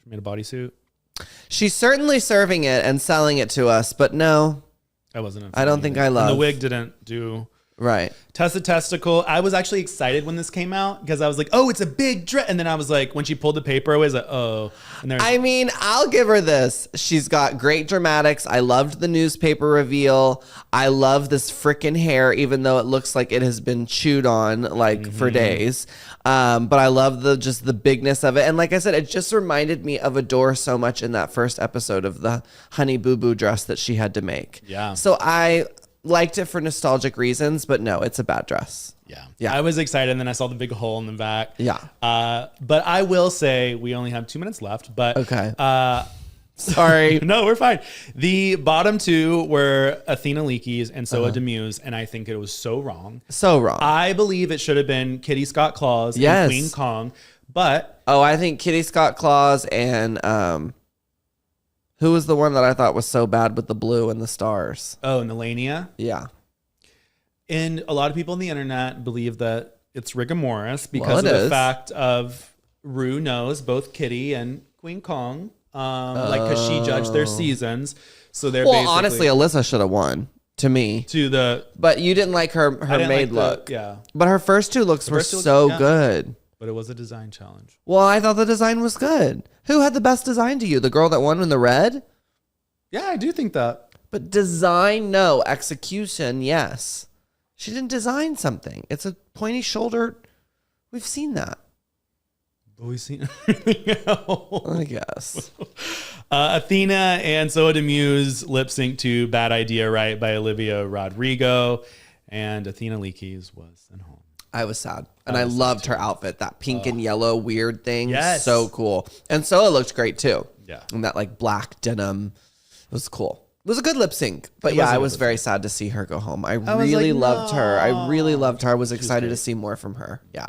She made a bodysuit. She's certainly serving it and selling it to us, but no, I wasn't. I don't think I love. And the wig didn't do. Right. Tessa Testicle. I was actually excited when this came out because I was like, oh, it's a big dress. And then I was like, when she pulled the paper away, I was like, oh. And I mean, I'll give her this. She's got great dramatics. I loved the newspaper reveal. I love this freaking hair, even though it looks like it has been chewed on like for days. But I love the bigness of it. And like I said, it just reminded me of Adore so much in that first episode of the Honey Boo Boo dress that she had to make. Yeah. So I liked it for nostalgic reasons, but no, it's a bad dress. Yeah. I was excited, and then I saw the big hole in the back. Yeah. But I will say we only have 2 minutes left. But okay. Sorry. No, we're fine. The bottom two were Athena Leakey's and Soa Demuse, and I think it was so wrong. So wrong. I believe it should have been Kitty Scott Claus and Queen Kong, but I think Kitty Scott Claus and who was the one that I thought was so bad with the blue and the stars? Oh, Nelania. Yeah. And a lot of people on the internet believe that it's rigor mortis because of the fact of Rue knows both Kitty and Queen Kong, because she judged their seasons. So they're honestly, Alyssa should have won to me. But you didn't like her maid look. Yeah. But her first two looks were so good. But it was a design challenge. Well, I thought the design was good. Who had the best design to you? The girl that won in the red? Yeah, I do think that. But design, no. Execution, yes. She didn't design something. It's a pointy shoulder. We've seen that. But we've seen everything else. I guess. Athena and Soa Demuse lip sync to Bad Idea Right by Olivia Rodrigo. And Athena Leakey's was sent home. I was sad. And I loved her outfit. That pink and yellow weird thing. Yes. So cool. And Soa looked great too. Yeah. And that like black denim. It was cool. It was a good lip sync. But yeah, I was very sad to see her go home. I really loved her. I really loved her. I was excited to see more from her. Yeah.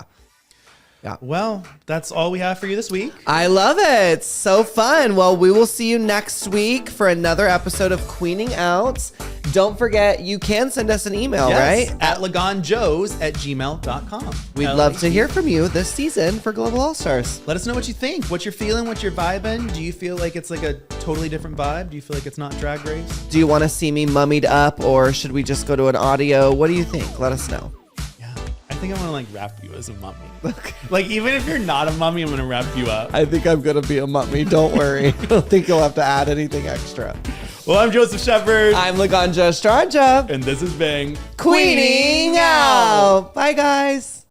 Yeah. Well, that's all we have for you this week. I love it. So fun. Well, we will see you next week for another episode of Queening Out. Don't forget, you can send us an email, right? At lagonjos@gmail.com. We'd love to hear from you this season for Global All Stars. Let us know what you think, what you're feeling, what you're vibing. Do you feel like it's like a totally different vibe? Do you feel like it's not Drag Race? Do you want to see me mummied up, or should we just go to an audio? What do you think? Let us know. I think I'm gonna like wrap you as a mummy. Okay. Like even if you're not a mummy, I'm gonna wrap you up. I think I'm gonna be a mummy. Don't worry. I don't think you'll have to add anything extra. Well, I'm Joseph Shepard. I'm Laganja Estranja. And this has been Queening Out. Bye, guys.